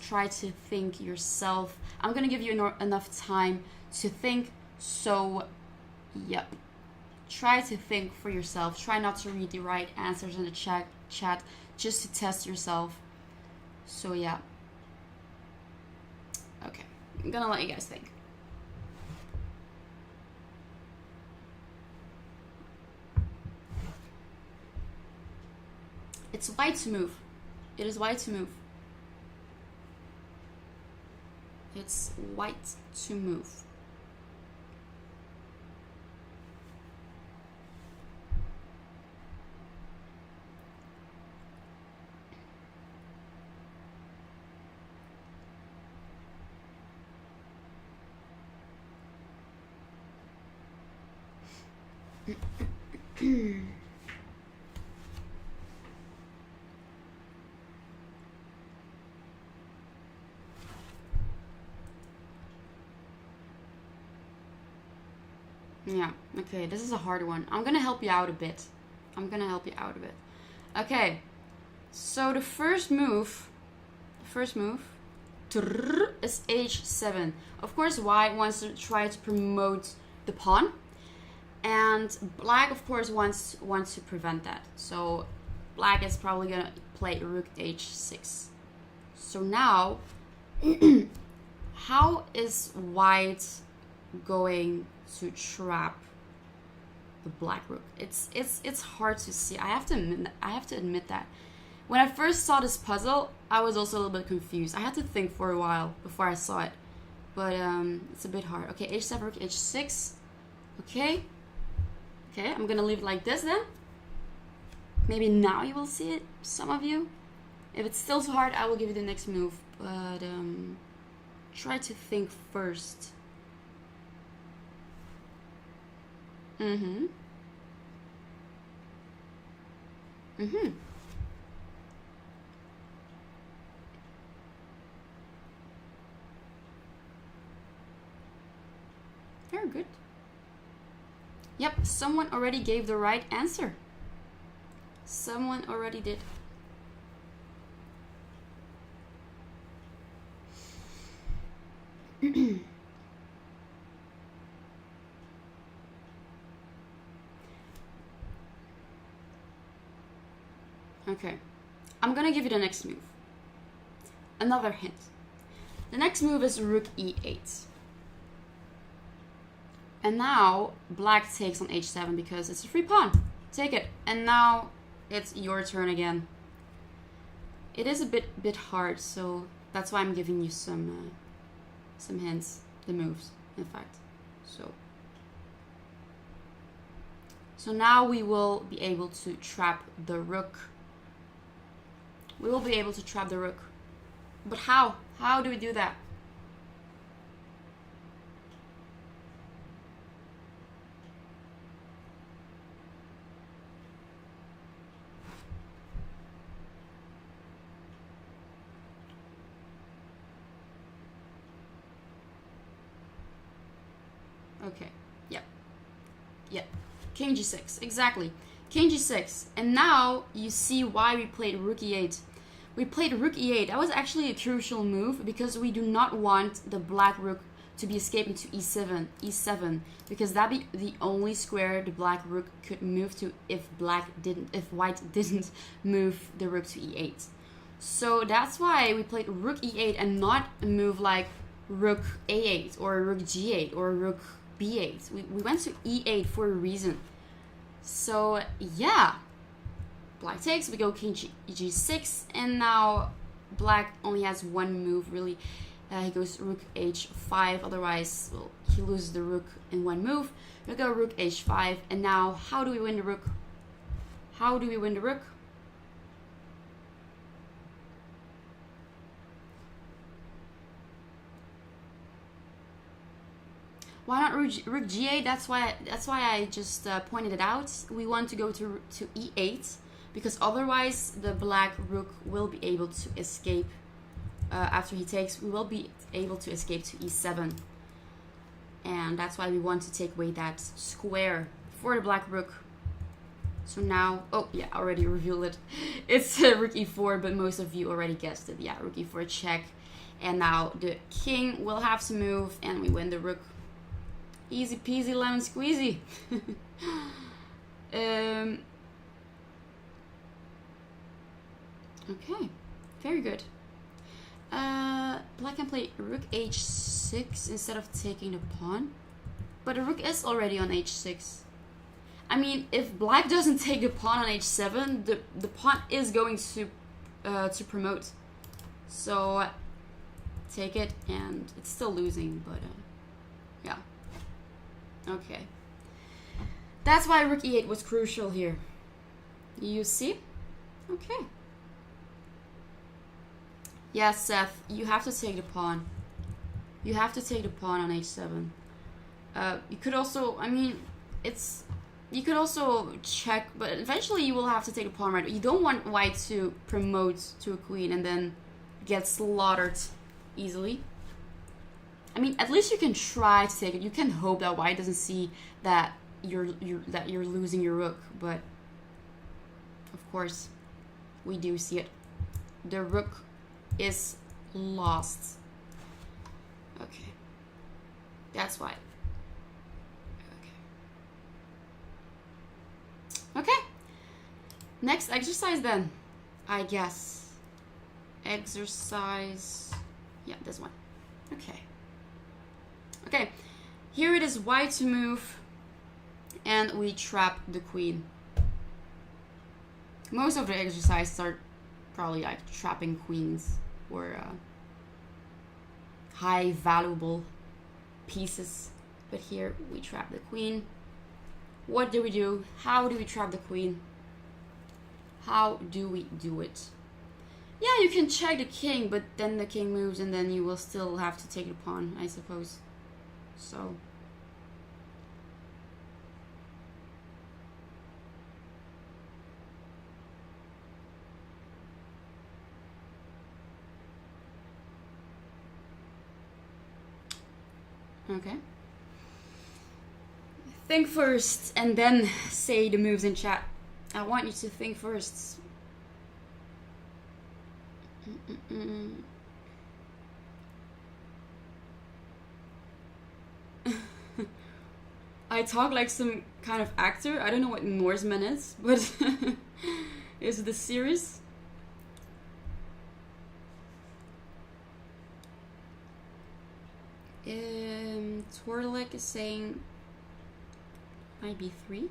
Try to think yourself. I'm gonna give you enough time to think. So, yep. Try to think for yourself. Try not to read the right answers in the chat just to test yourself. So yeah. Okay, I'm gonna let you guys think. It's white to move. It is white to move. it's white to move. Yeah, okay, this is a hard one. I'm gonna help you out a bit. Okay, so the first move is h7. Of course, white wants to try to promote the pawn, and black, of course, wants to prevent that. So black is probably gonna play rook h6. So now, how is white going to trap the black rook? It's hard to see. I have to admit that. When I first saw this puzzle, I was also a little bit confused. I had to think for a while before I saw it. But it's a bit hard. Okay, h7, rook h6. Okay, I'm gonna leave it like this then. Maybe now you will see it, some of you. If it's still too hard, I will give you the next move. But try to think first. Very good. Yep, someone already gave the right answer. Someone already did. Okay, I'm gonna give you the next move. Another hint. The next move is rook e8. And now black takes on h7 because it's a free pawn. Take it. And now it's your turn again. It is a bit hard, so that's why I'm giving you some hints, the moves, in fact. So now we will be able to trap the rook. We will be able to trap the rook. But how? How do we do that? Okay, yep. King g6, exactly. King g6, and now you see why we played rook e8. We played rook e8. That was actually a crucial move because we do not want the black rook to be escaping to e7, because that'd be the only square the black rook could move to if white didn't move the rook to e8. So that's why we played rook e8 and not a move like rook a8 or rook g8 or rook b8. We went to e8 for a reason. So yeah, black takes, we go king g6, and now black only has one move really. He goes rook h5, otherwise well, he loses the rook in one move. We go rook h5, and now how do we win the rook? How do we win the rook? Why not rook g8? That's why I just pointed it out. We want to go to e8 because otherwise the black rook will be able to escape. After he takes, we will be able to escape to e7, and that's why we want to take away that square for the black rook. So now, oh yeah, I already revealed it. It's rook e4, but most of you already guessed it. Yeah, rook e4 check, and now the king will have to move, and we win the rook. Easy peasy lemon squeezy. Okay, very good. Black can play rook h6 instead of taking the pawn, but the rook is already on h6. I mean, if black doesn't take the pawn on h7, the pawn is going to promote. So take it, and it's still losing, but yeah. Okay. That's why rook e8 was crucial here. You see? Okay. Yeah, Seth, you have to take the pawn. You have to take the pawn on h7. You could also, I mean, you could also check, but eventually you will have to take a pawn, right? You don't want white to promote to a queen and then get slaughtered easily. I mean, at least you can try to take it. You can hope that white doesn't see that you're losing your rook, but of course we do see it. The rook is lost. Okay, that's why. Okay, next exercise then, I guess. Exercise, yeah, this one. Okay, here it is white to move, and we trap the queen. Most of the exercises are probably like trapping queens or high valuable pieces, but here we trap the queen. What do we do? How do we trap the queen? How do we do it? Yeah, you can check the king, but then the king moves and then you will still have to take the pawn, I suppose. So okay. Think first and then say the moves in chat. I want you to think first. I talk like some kind of actor. I don't know what Norseman is, but is this serious? Twirlik is saying knight b3.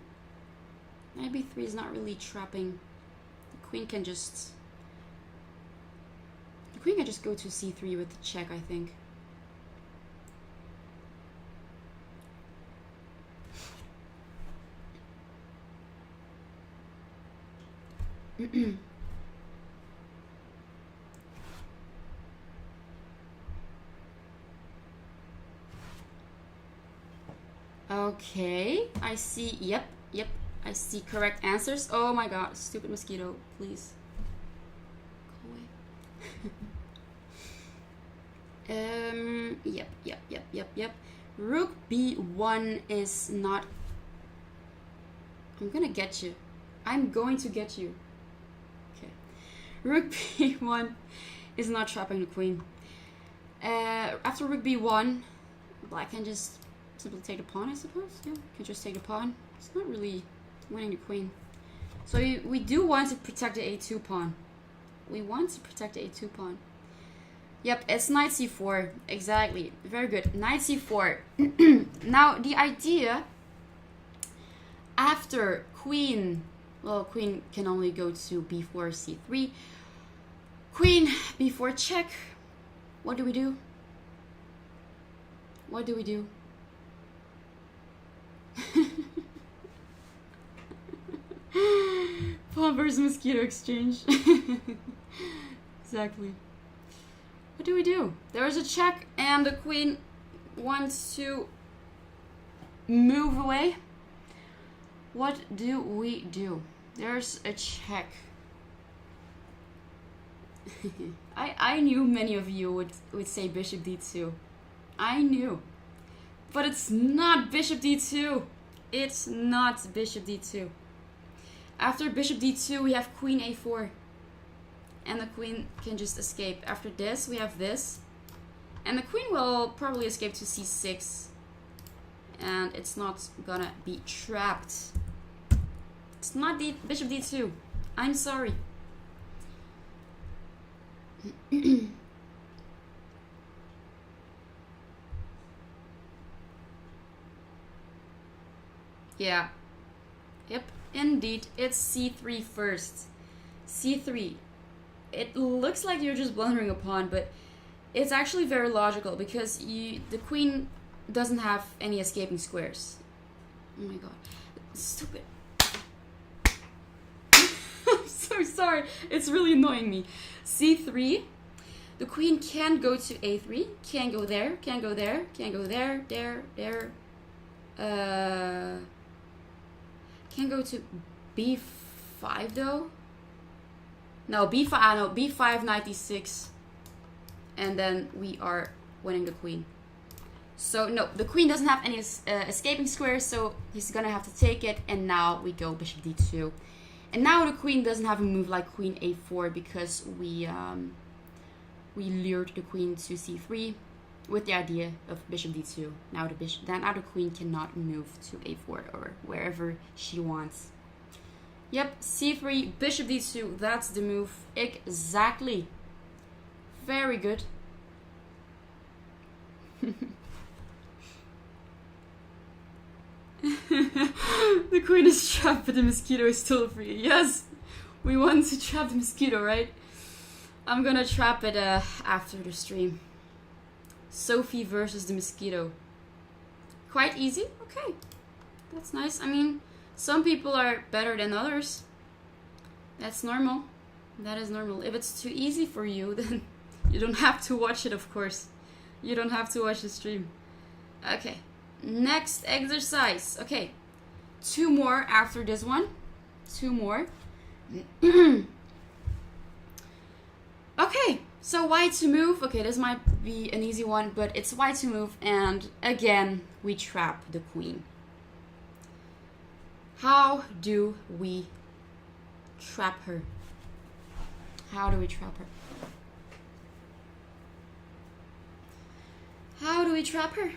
Knight b3 is not really trapping. The queen can just go to c3 with the check, I think. Okay, I see. Yep, I see correct answers. Oh my god, stupid mosquito, please go away. Yep. Rook b1 is not. I'm gonna get you. I'm going to get you. Okay. Rook b1 is not trapping the queen. After rook b1, black can just simply take the pawn, I suppose. Yeah, can just take the pawn. It's not really winning the queen. So we do want to protect the a2 pawn. We want to protect the a2 pawn. Yep, it's knight c4. Exactly. Very good. Knight c4. Now, the idea after queen, well, queen can only go to b4, c3. Queen, b4 check. What do we do? What do we do? Pawn versus mosquito exchange. Exactly. What do we do? There's a check and the queen wants to move away. What do we do? There's a check. I knew many of you would say bishop d2. I knew. But it's not bishop d2. It's not bishop d2. After bishop d2, we have queen a4. And the queen can just escape. After this, we have this. And the queen will probably escape to c6. And it's not gonna be trapped. It's not bishop d2. I'm sorry. Yeah. Yep, indeed. It's c3 first. c3. It looks like you're just blundering a pawn, but It's actually very logical because the queen doesn't have any escaping squares. Oh my god. Stupid. I'm so sorry. It's really annoying me. C3. The queen can go to A3. Can't go there. Can't go there. Can't go there. There. Can go to B5 though. No, B5. No, B5, 96. And then we are winning the queen. So no, the queen doesn't have any escaping squares, so he's gonna have to take it. And now we go bishop d2. And now the queen doesn't have a move like queen a4 because we lured the queen to c3 with the idea of bishop d2. Now the queen cannot move to a4 or wherever she wants. Yep, c3, bishop d2, that's the move. Exactly. Very good. The queen is trapped, but the mosquito is still free. Yes, we want to trap the mosquito, right? I'm gonna trap it after the stream. Sofie versus the mosquito. Quite easy? Okay. That's nice. I mean, some people are better than others. That's normal. That is normal. If it's too easy for you, then you don't have to watch it, of course. You don't have to watch the stream. Okay. Next exercise. Okay. 2 more after this one. 2 more. Okay. So white to move. Okay, this might be an easy one, but it's white to move. And again, we trap the queen. How do we trap her? How do we trap her? How do we trap her?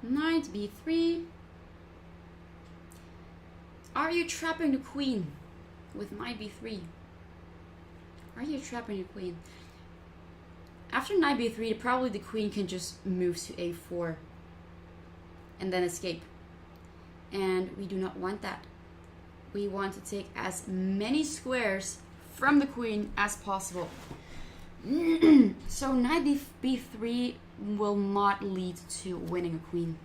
Knight b3. Are you trapping the queen with knight b3? Are you trapping the queen? After knight b3, probably the queen can just move to a4 and then escape. And we do not want that. We want to take as many squares from the queen as possible. So knight b3 will not lead to winning a queen.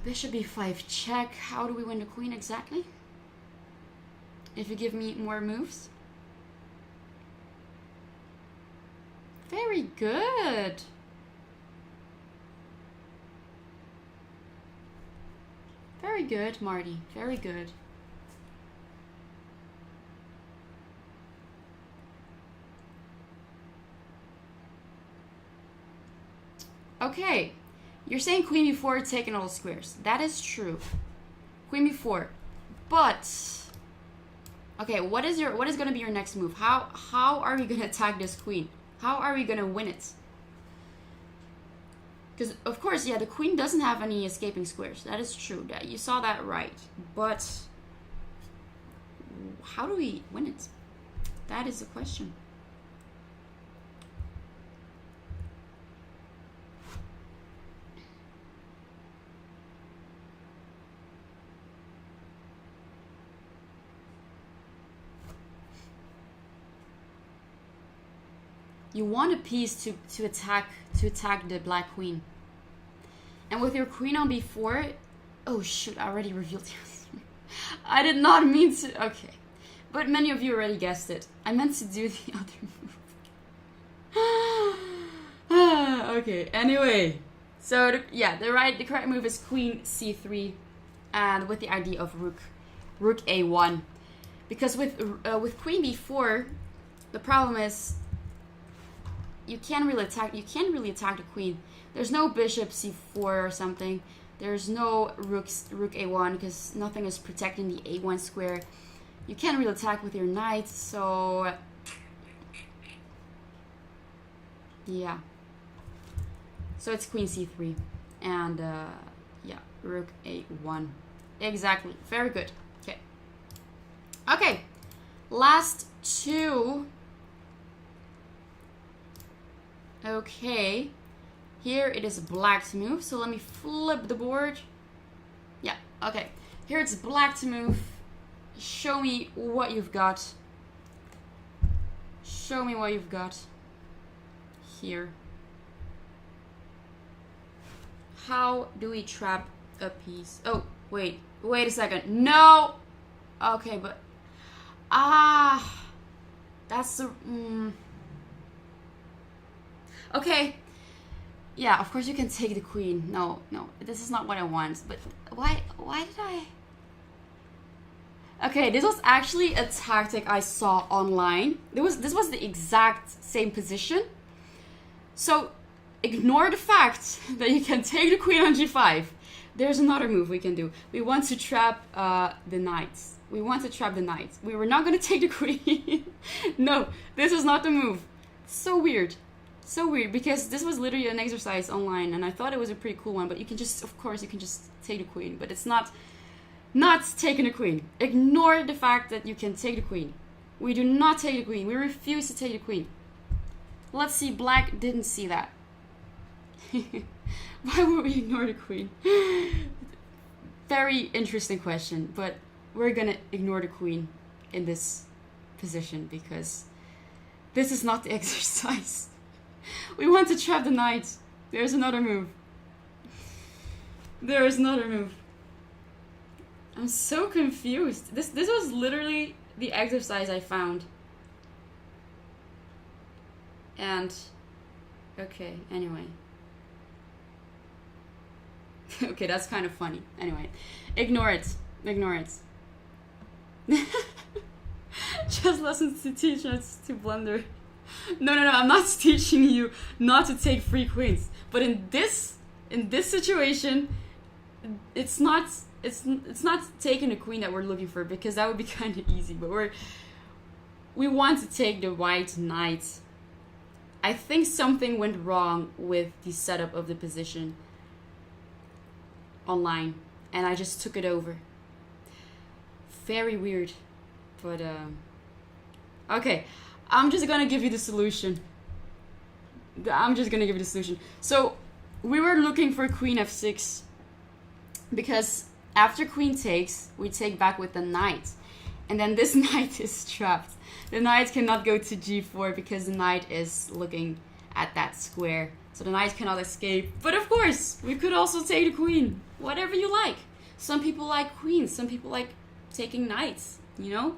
Bishop b5 check. How do we win the queen exactly? If you give me more moves. Very good. Very good, Marty. Very good. Okay, you're saying queen b4 taking all the squares. That is true. Queen b4, but okay, what is going to be your next move? How are we going to attack this queen? How are we going to win it? Because of course, yeah, the queen doesn't have any escaping squares. That is true. That you saw that right. But how do we win it? That is the question. You want a piece to attack the black queen. And with your queen on b4, oh shoot, I already revealed you. I did not mean to. Okay, but many of you already guessed it. I meant to do the other move. Okay. Anyway, so the correct move is queen c3, and with the idea of rook a1, because with queen b4, the problem is. You can't really attack the queen. There's no bishop c4 or something. There's no rook a1 because nothing is protecting the a1 square. You can't really attack with your knight, so yeah. So it's queen c3 and yeah, rook a1 exactly. Very good. Okay. Okay. Last two. Okay. Here it is black to move. So let me flip the board. Yeah. Okay. Here it's black to move. Show me what you've got. Show me what you've got. Here. How do we trap a piece? Oh, wait a second. No. Okay, but that's the okay. Yeah, of course you can take the queen. No, this is not what I want. But why did I? Okay, this was actually a tactic I saw online. This was the exact same position. So ignore the fact that you can take the queen on g5. There's another move we can do. We want to trap the knights. We want to trap the knights. We were not going to take the queen. No, this is not the move. So weird. So weird, because this was literally an exercise online, and I thought it was a pretty cool one, but you can just, of course, you can just take the queen, but it's not taking the queen. Ignore the fact that you can take the queen. We do not take the queen. We refuse to take the queen. Let's see, black didn't see that. Why would we ignore the queen? Very interesting question, but we're gonna ignore the queen in this position because this is not the exercise. We want to trap the knight. There's another move. There is another move. I'm so confused. This was literally the exercise I found. And okay, anyway. Okay, that's kind of funny. Anyway, ignore it. Ignore it. Just lessons to teach us to blunder. No, I'm not teaching you not to take free queens. But in this situation, it's not taking a queen that we're looking for, because that would be kind of easy. But we want to take the white knight. I think something went wrong with the setup of the position online, and I just took it over. Very weird, but okay, I'm just gonna give you the solution. So we were looking for queen f6 because after queen takes, we take back with the knight, and then this knight is trapped. The knight cannot go to g4 because the knight is looking at that square. So the knight cannot escape. But of course, we could also take the queen. Whatever you like. Some people like queens. Some people like taking knights, you know?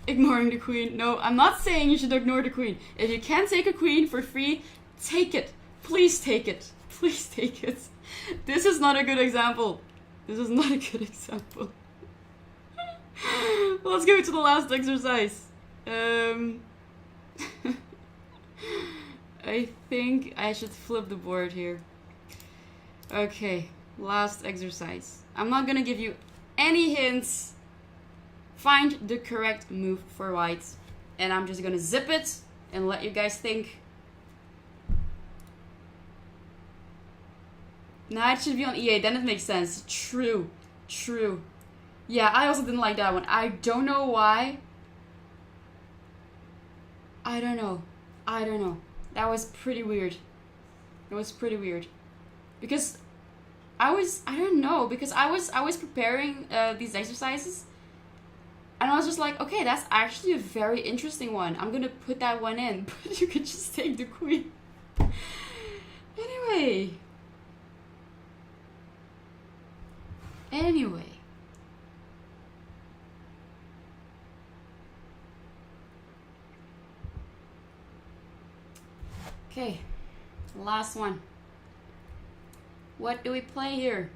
Ignoring the queen. No, I'm not saying you should ignore the queen. If you can take a queen for free, take it. Please take it. Please take it. This is not a good example. Let's go to the last exercise. I think I should flip the board here. Okay, last exercise. I'm not gonna give you any hints. Find the correct move for white, and I'm just gonna zip it and let you guys think. Now it should be on e8, then it makes sense. True. Yeah, I also didn't like that one. I don't know why. I don't know. That was pretty weird. Because I was preparing these exercises, and I was just like, okay, that's actually a very interesting one. I'm gonna put that one in, but you could just take the queen. Anyway. Okay, last one. What do we play here?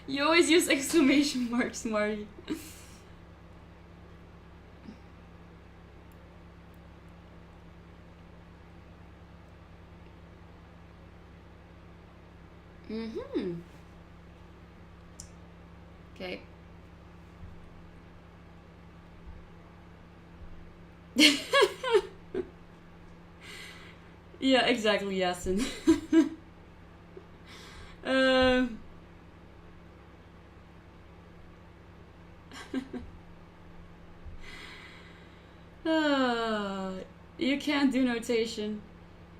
You always use exclamation marks, Marty. Okay. Yeah, exactly, Yasin. You can't do notation.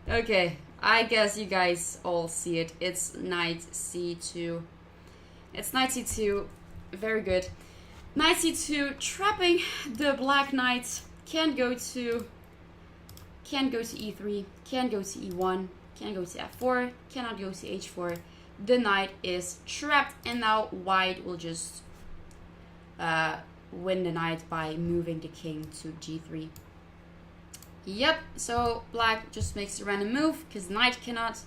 Okay, I guess you guys all see it. It's knight c2. It's knight c2. Very good. Knight c2, trapping the black knight. Can't go to e3. Can't go to e1. Can't go to f4. Cannot go to h4. The knight is trapped, and now white will just win the knight by moving the king to g3. Yep, so black just makes a random move because knight cannot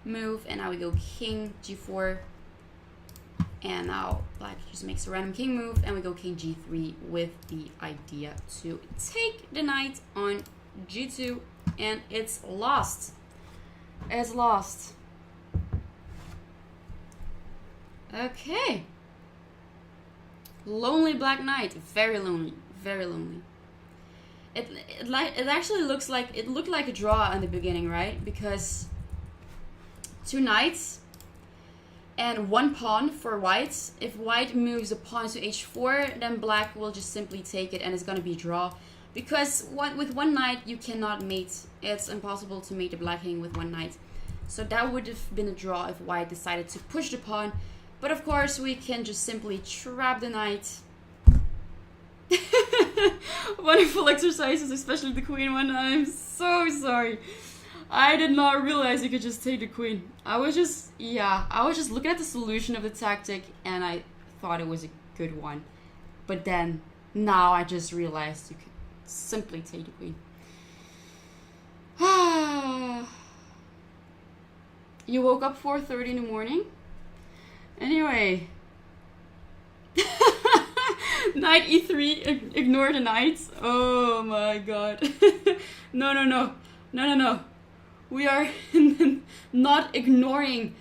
move, and now we go king g4, and now black just makes a random king move, and we go king g3 with the idea to take the knight on g2, and it's lost. It's lost. Okay. Lonely black knight, very lonely, very lonely. It actually looks like it looked like a draw in the beginning, right? Because two knights and one pawn for white. If white moves a pawn to h4, then black will just simply take it, and it's gonna be a draw. Because with one knight you cannot mate. It's impossible to mate the black king with one knight. So that would have been a draw if white decided to push the pawn. But of course we can just simply trap the knight. Wonderful exercises, especially the queen one. I'm so sorry. I did not realize you could just take the queen. I was just looking at the solution of the tactic, and I thought it was a good one. But then, now I just realized you could simply take the queen. You woke up 4:30 in the morning? Anyway. Knight e3, ignore the knights. Oh my god. No. We are not ignoring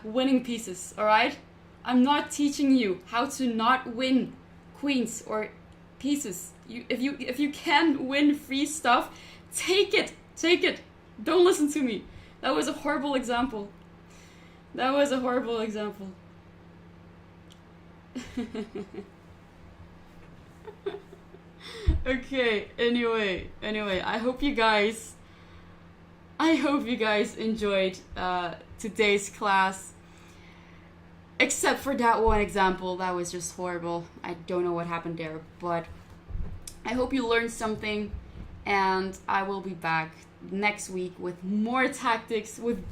winning pieces, alright? I'm not teaching you how to not win queens or pieces. If you can win free stuff, take it. Take it. Don't listen to me. That was a horrible example. That was a horrible example. Okay, anyway, I hope you guys enjoyed today's class. Except for that one example, that was just horrible. I don't know what happened there, but I hope you learned something, and I will be back next week with more tactics, with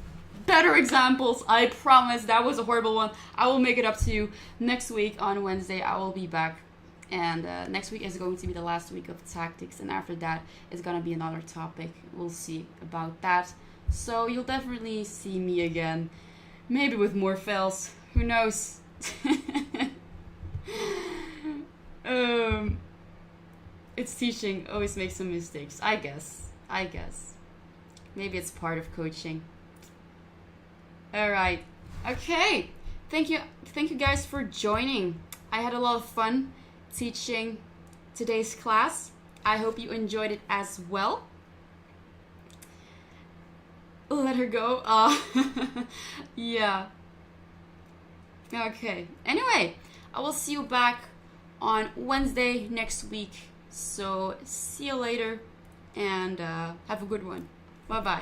better examples. I promise. That was a horrible one. I will make it up to you next week on Wednesday. I will be back, and next week is going to be the last week of tactics, and after that is going to be another topic. We'll see about that. So you'll definitely see me again, maybe with more fails. Who knows? It's teaching. Always make some mistakes. I guess. Maybe it's part of coaching. Alright. Okay. Thank you guys for joining. I had a lot of fun teaching today's class. I hope you enjoyed it as well. Let her go. Yeah. Okay. Anyway, I will see you back on Wednesday next week. So see you later, and have a good one. Bye bye.